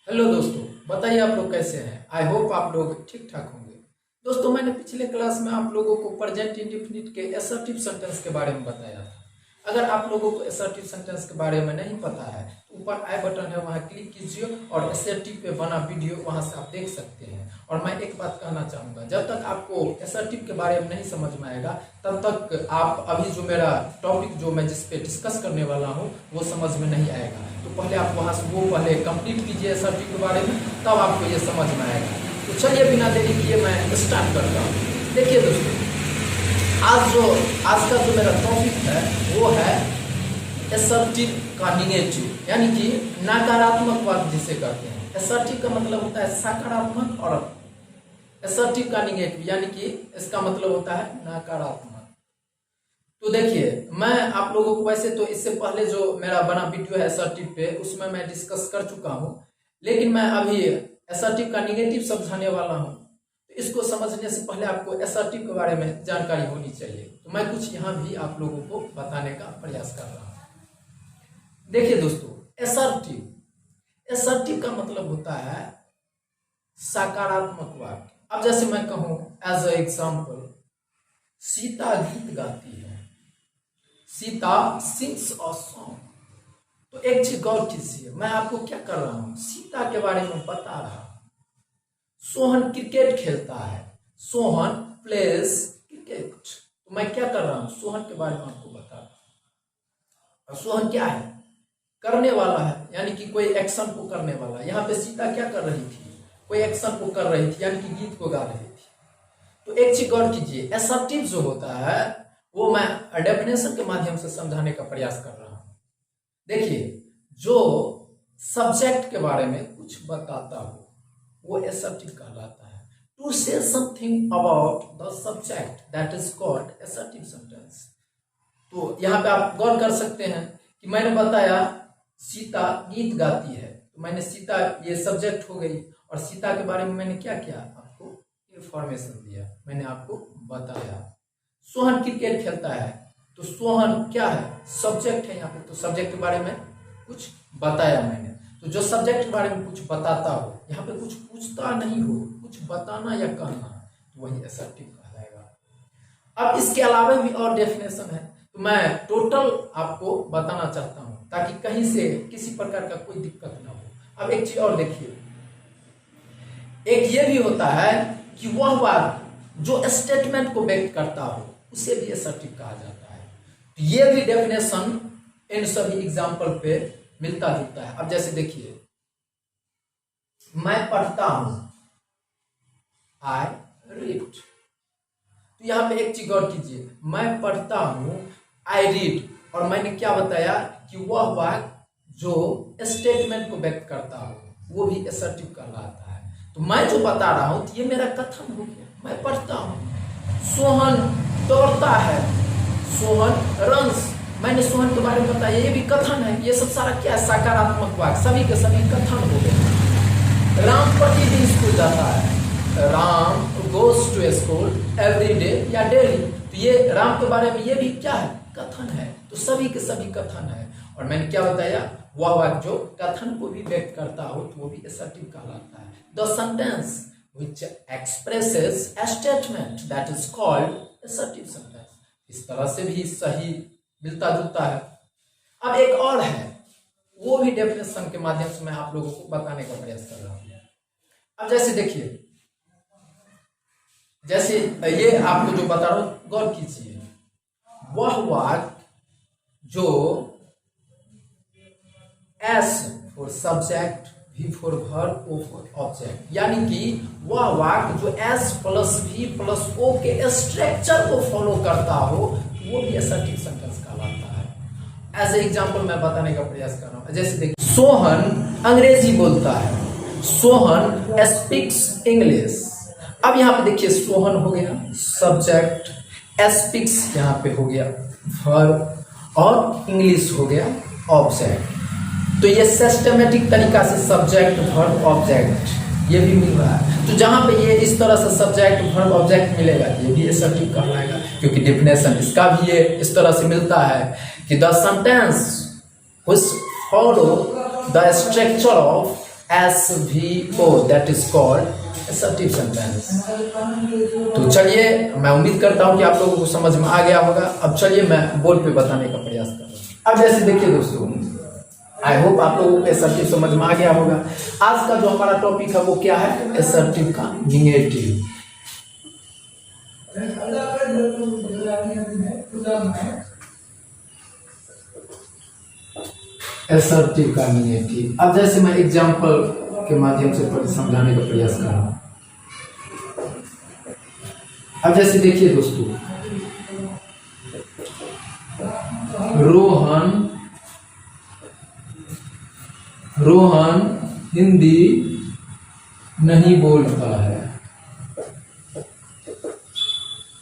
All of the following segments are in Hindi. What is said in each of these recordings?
हेलो दोस्तों, बताइए आप लोग कैसे हैं। आई होप आप लोग ठीक ठाक होंगे। दोस्तों, मैंने पिछले क्लास में आप लोगों को प्रेजेंट इंडेफिनिट के असर्टिव सेंटेंस के बारे में बताया था। अगर आप लोगों को असर्टिव सेंटेंस के बारे में नहीं पता है तो ऊपर आई बटन है, वहां क्लिक कीजिए और असर्टिव पे बना वीडियो वहां से आप देख सकते हैं। और मैं एक बात कहना चाहूंगा, जब तक आपको असर्टिव के बारे में नहीं समझ में आएगा तब तक आप अभी जो मेरा टॉपिक जो मैं जिस पे डिस्कस करने वाला हूँ वो समझ में नहीं आएगा। तो पहले आप वहां से वो पहले कंप्लीट कीजिए असर्टिव के बारे में, तब आपको ये समझ में आएगा। तो चलिए बिना देरी किए मैं स्टार्ट करता हूँ। देखिए दोस्तों, आज का जो मेरा टॉपिक है वो है असर्टिव का निगेटिव, यानी कि नकारात्मक बात जिसे कहते हैं। असर्टिव का मतलब होता है सकारात्मक और असर्टिव का निगेटिव यानी कि इसका मतलब होता है नकारात्मक। तो देखिए, मैं आप लोगों को वैसे तो इससे पहले जो मेरा बना वीडियो है असर्टिव पे उसमें मैं डिस्कस कर चुका हूं, लेकिन मैं अभी असर्टिव का निगेटिव समझाने वाला हूं। तो इसको समझने से पहले आपको असर्टिव के बारे में जानकारी होनी चाहिए। तो मैं कुछ यहाँ भी आप लोगों को बताने का प्रयास कर रहा हूँ। देखिए दोस्तों, असर्टिव का मतलब होता है सकारात्मक वाक्य। अब जैसे मैं कहूं एज ए एग्जाम्पल, सीता गीत गाती है, सीता सिंग्स अ सॉन्ग। तो एक चीज गौर कीजिए, मैं आपको क्या कर रहा हूं, सीता के बारे में बता रहा हूं। सोहन क्रिकेट खेलता है, सोहन प्लेज क्रिकेट। तो मैं क्या कर रहा हूं, सोहन के बारे में आपको बता रहा हूं। और सोहन क्या है, करने वाला है, यानी कि कोई एक्शन को करने वाला। यहाँ पे सीता क्या कर रही थी, कोई एक्शन को कर रही थी, यानी कि गीत को गा रही थी। तो एक चीज गौर कीजिए, असर्टिव जो होता है वो मैं डेफिनेशन के माध्यम से समझाने का प्रयास कर रहा हूं। देखिए, जो सब्जेक्ट के बारे में कुछ बताता हो वो असर्टिव कहलाता है। To say something about the subject that is called assertive sentence. तो यहाँ पे आप गौर कर सकते हैं कि मैंने बताया सीता गीत गाती है, तो मैंने सीता ये सब्जेक्ट हो गई, और सीता के बारे में मैंने क्या किया, आपको इंफॉर्मेशन दिया, मैंने आपको बताया। सोहन क्रिकेट खेलता है, तो सोहन क्या है, सब्जेक्ट है यहाँ पे। तो सब्जेक्ट के बारे में कुछ बताया मैंने। तो जो सब्जेक्ट के बारे में कुछ बताता हो, यहाँ पे कुछ पूछता नहीं हो, कुछ बताना या कहना, तो वही असर्टिव कहलाएगा। अब इसके अलावा भी और डेफिनेशन है, तो मैं टोटल आपको बताना चाहता हूं ताकि कहीं से किसी प्रकार का कोई दिक्कत ना हो। अब एक चीज और देखिए, एक ये भी होता है कि वह बात जो स्टेटमेंट को व्यक्त करता हो उसे भी असर्टिव कहा जाता है। तो ये भी डेफिनेशन इन सभी एग्जाम्पल पे मिलता जुलता है। अब जैसे देखिए, मैं पढ़ता हूं, आई रीड। तो यहां पे एक चीज गौर कीजिए, मैं पढ़ता हूं, आई रीड, और मैंने क्या बताया कि वह वाक्य जो स्टेटमेंट को व्यक्त करता हो वो भी असर्टिव कहलाता है। तो मैं जो बता रहा हूं तो ये मेरा कथन हो गया, मैं पढ़ता हूं। सोहन दौड़ता है, सोहन रन्स, मैंने सोहन के बारे में बताया, ये भी कथन है। ये सब सारा क्या है, सकारात्मक वाक्य, सभी के सभी कथन हो गए। राम प्रतिदिन स्कूल जाता है, Ram goes to school every day या डेली। तो ये राम के बारे में ये भी क्या है, कथन है। तो सभी के सभी कथन है। और मैंने क्या बताया, वह वाक्य जो कथन को भी व्यक्त करता हो तो वो भी असर्टिव कहलाता है। The sentence which expresses a statement that is called assertive sentence। इस तरह से भी सही मिलता जुलता है। अब एक और है, वो भी डेफिनेशन के माध्यम से मैं आप लोगों को बताने का प्रयास कर रहा हूं। अब जैसे देखिए, जैसे ये आपको जो बता रहा हूं गौर कीजिए, वह वाक्य जो S for subject, V for verb, O for object, यानी कि वह वाक्य जो S plus V plus O के स्ट्रक्चर को फॉलो करता हो वो भी असर्टिव सेंटेंस कहलाता है। एज ए एग्जाम्पल मैं बताने का प्रयास कर रहा हूं। जैसे देखिए, सोहन अंग्रेजी बोलता है, सोहन स्पीक्स इंग्लिश। अब यहाँ पे देखिए, सोहन हो गया सब्जेक्ट, स्पीक्स यहाँ पे हो गया वर्ब, और इंग्लिश हो गया ऑब्जेक्ट। तो ये सिस्टमेटिक तरीका से सब्जेक्ट वर्ब ऑब्जेक्ट ये भी मिल रहा है। तो जहां पे ये इस तरह से सब्जेक्ट वर्ब ऑब्जेक्ट मिलेगा ये भी असर्टिव कहलाएगा, क्योंकि डेफिनेशन इसका भी ये इस तरह से मिलता है कि the sentence which follow the structure of SVO, that is called assertive sentence. तो चलिए, मैं उम्मीद करता हूं कि आप लोगों को समझ में आ गया होगा। अब चलिए मैं बोर्ड पे बताने का प्रयास कर रहा हूं। अब जैसे देखिए दोस्तों, आई होप आप लोगों को assertive समझ में आ गया होगा। आज का जो हमारा टॉपिक है वो क्या है? assertive का निगेटिव। assertive का निगेटिव। अब जैसे मैं एग्जांपल के माध्यम से समझाने का प्रयास कर रहा हूं। अब जैसे देखिए दोस्तों, रोहन हिंदी नहीं बोलता है।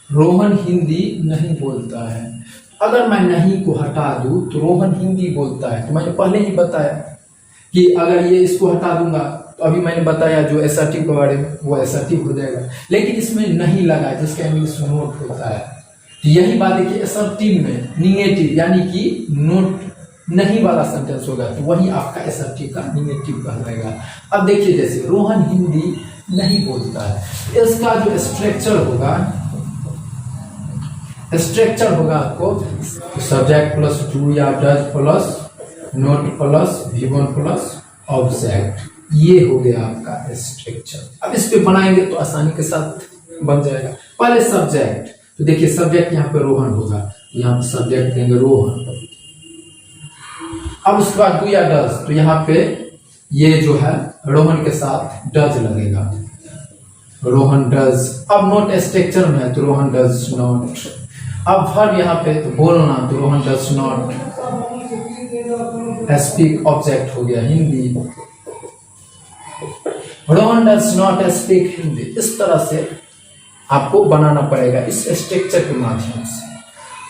रोहन हिंदी नहीं बोलता है। अगर मैं नहीं को हटा दूं तो रोहन हिंदी बोलता है। तो मैंने पहले ही बताया कि अगर ये इसको हटा दूंगा तो अभी मैंने बताया जो assertive के बारे में, वो assertive हो जाएगा। लेकिन इसमें नहीं लगा, जिसका इंग्लिश नोट होता है। तो यही बात है कि assertive में निगेटिव यानी कि नोट नहीं वाला सेंटेंस होगा तो वही आपका assertive का निगेटिव कहलाएगा। अब देखिए, जैसे रोहन हिंदी नहीं बोलता है, इसका जो स्ट्रक्चर होगा आपको सब्जेक्ट प्लस टू या does plus note plus V1 plus object, ये हो गया आपका स्ट्रक्चर। अब इस पे बनाएंगे तो आसानी के साथ बन जाएगा। पहले सब्जेक्ट, तो देखिए सब्जेक्ट यहाँ पे रोहन होगा, यहाँ पे सब्जेक्ट देंगे रोहन। अब उसके बाद डू या डज, तो यहाँ पे ये जो है रोहन के साथ डज लगेगा, रोहन डज। अब नोट स्ट्रक्चर में है तो रोहन डज नॉट। अब वर्ब यहाँ पे तो बोलना, तो Rohan does not speak, object हो गया Hindi. Rohan does not speak Hindi. इस तरह से आपको बनाना पड़ेगा इस स्ट्रक्चर के माध्यम से।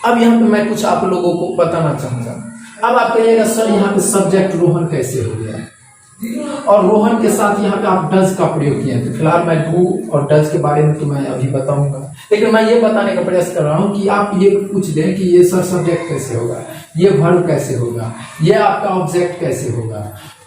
अब यहाँ पे मैं कुछ आप लोगों को बताना चाहूंगा। अब आप कहिएगा सर यहाँ पे सब्जेक्ट रोहन कैसे हो गया, और रोहन के साथ यहाँ पे आप डज का प्रयोग किए। तो फिलहाल मैं डू और डज के बारे में तो मैं अभी बताऊंगा, लेकिन मैं ये बताने का प्रयास कर रहा हूँ कि आप ये पूछ दें कि ये सर सब्जेक्ट कैसे होगा, ये वर्ब कैसे होगा, ये आपका ऑब्जेक्ट कैसे होगा।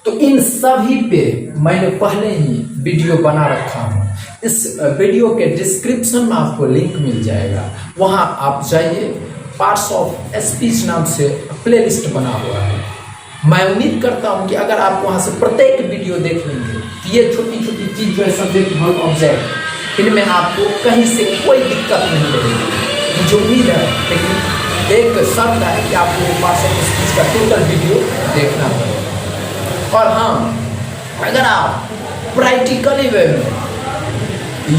तो इन सभी पे मैंने पहले ही वीडियो बना रखा हूँ। इस वीडियो के डिस्क्रिप्शन में आपको लिंक मिल जाएगा, वहां आप जाइए। पार्ट्स ऑफ स्पीच नाम से प्लेलिस्ट बना हुआ है। मैं उम्मीद करता हूं कि अगर आप वहां से प्रत्येक वीडियो देख लेंगे तो ये छोटी छोटी चीज जो है सब्जेक्ट वर्ब ऑब्जेक्ट, इनमें आपको कहीं से कोई दिक्कत नहीं रहेगी। मुझे उम्मीद है, लेकिन एक शर्त है कि आपको पार्ट्स ऑफ स्पीच का टोटल वीडियो देखना पड़ेगा। और हाँ, अगर आप प्रैक्टिकली वे में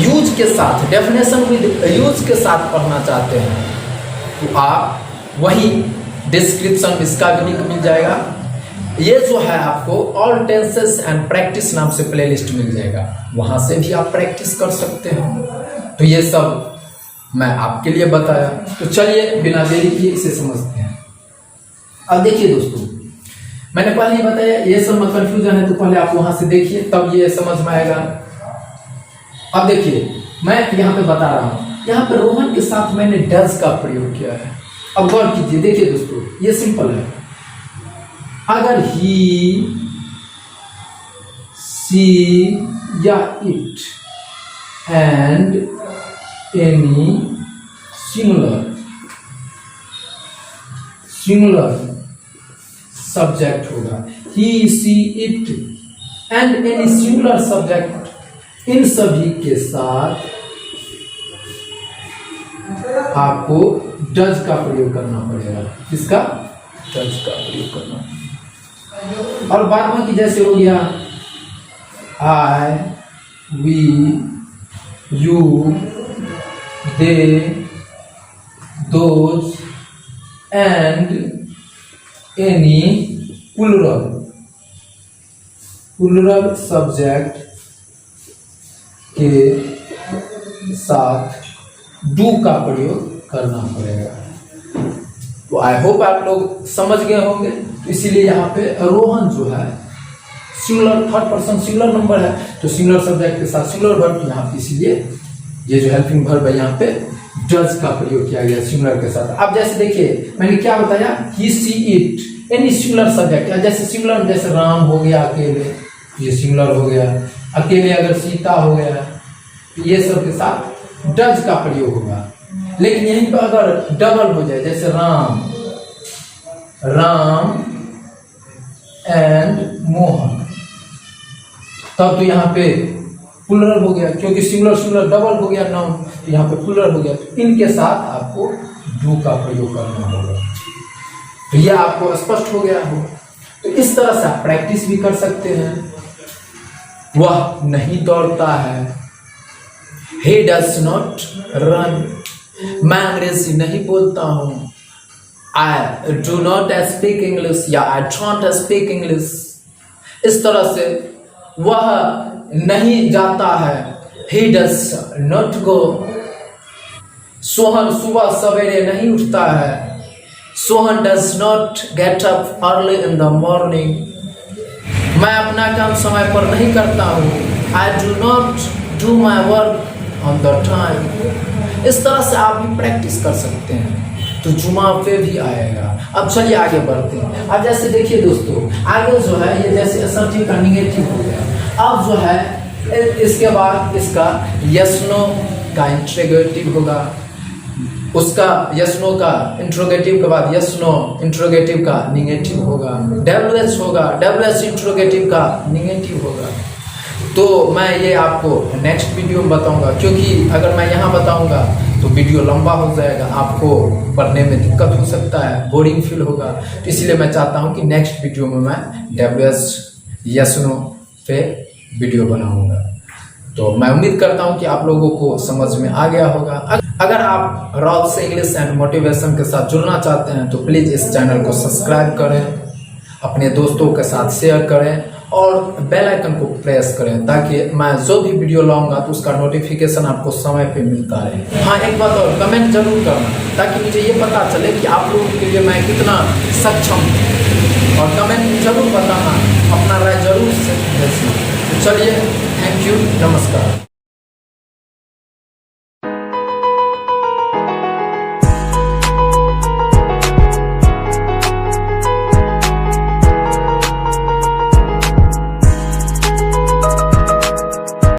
यूज के साथ, डेफिनेशन विद यूज के साथ पढ़ना चाहते हैं तो आप वही डिस्क्रिप्शन में इसका भी लिंक मिल जाएगा। ये जो है आपको ऑल टेंसेस एंड प्रैक्टिस नाम से प्लेलिस्ट मिल जाएगा, वहां से भी आप प्रैक्टिस कर सकते हैं। तो ये सब मैं आपके लिए बताया। तो चलिए बिना देरी किए इसे समझते हैं। अब देखिए दोस्तों, मैंने पहले ही बताया ये सब में कंफ्यूजन है तो पहले आप वहां से देखिए, तब ये समझ में आएगा। अब देखिए मैं यहाँ पे बता रहा हूँ, यहाँ पे रोहन के साथ मैंने डज का प्रयोग किया है। अब गौर कीजिए, देखिए दोस्तों ये सिंपल है। अगर ही, सी या it and any singular subject होगा, he, she, it and any singular subject, इन सभी के साथ आपको डज का प्रयोग करना पड़ेगा। किसका? डज का प्रयोग करना। और बाद में कि जैसे हो गया I, we, you, they, those and any plural subject के साथ डू का प्रयोग करना पड़ेगा। तो आई होप आप लोग समझ गए होंगे। तो इसीलिए यहाँ पे रोहन जो है singular, third person singular number है, तो सिंगुलर सब्जेक्ट के साथ सिंगुलर वर्ब, यहाँ पे इसीलिए ये जो हेल्पिंग वर्ब है यहाँ पे डज का प्रयोग किया गया सिंगुलर के साथ। अब जैसे देखिए मैंने क्या बताया, ही, she, it, any singular subject, जैसे सिंगुलर जैसे राम हो गया अकेले, ये सिंगुलर हो गया। अकेले अगर सीता हो गया तो ये सब के साथ डज का प्रयोग होगा। लेकिन यहीं पर अगर डबल हो जाए, जैसे राम एंड मोहन, तब तो यहाँ पे प्लुरल हो गया, क्योंकि सिंगुलर डबल हो गया नाउन, तो यहाँ पे प्लुरल हो गया। तो इनके साथ आपको डू का प्रयोग करना होगा। तो यह आपको स्पष्ट हो गया हो। तो इस तरह से आप प्रैक्टिस भी कर सकते हैं। वह नहीं दौड़ता है, he does not run। मैं अंग्रेजी नहीं बोलता हूँ, I do not speak English या I don't speak English। इस तरह से वह नहीं जाता है, he does not go। Sohan सुबह सवेरे नहीं उठता है, Sohan does not get up early in the morning। मैं अपना काम समय पर नहीं करता हूँ, I do not do my work on the time। इस तरह से आप भी प्रैक्टिस कर सकते हैं, तो जुमा पे भी आएगा। अब चलिए आगे बढ़ते हैं। अब जैसे देखिए दोस्तों, आगे जो है ये जैसे असर्टिव का निगेटिव हो गया। अब जो है इसके बाद इसका यस नो का इंट्रोगेटिव होगा, उसका यस नो का इंट्रोगेटिव के बाद यस नो इंट्रोगेटिव का निगेटिव होगा, डब्ल्यूएच होगा, डब्ल्यूएच इंट्रोगेटिव का निगेटिव होगा। तो मैं ये आपको नेक्स्ट वीडियो में बताऊंगा, क्योंकि अगर मैं यहाँ बताऊंगा तो वीडियो लंबा हो जाएगा, आपको पढ़ने में दिक्कत हो सकता है, बोरिंग फील होगा। तो इसलिए मैं चाहता हूँ कि नेक्स्ट वीडियो में मैं डब्ल्यूएच यस नो पे वीडियो बनाऊंगा। तो मैं उम्मीद करता हूँ कि आप लोगों को समझ में आ गया होगा। अगर आप रॉल्स इंग्लिश एंड मोटिवेशन के साथ जुड़ना चाहते हैं तो प्लीज़ इस चैनल को सब्सक्राइब करें, अपने दोस्तों के साथ शेयर करें और बेल आइकन को प्रेस करें, ताकि मैं जो भी वीडियो लाऊंगा तो उसका नोटिफिकेशन आपको समय पे मिलता रहे। हाँ, एक बात और, कमेंट जरूर करना, ताकि मुझे ये पता चले कि आप लोगों के लिए मैं कितना सक्षम हूँ। और कमेंट जरूर बताना, अपना राय जरूर भेजना। तो चलिए, थैंक यू, नमस्कार।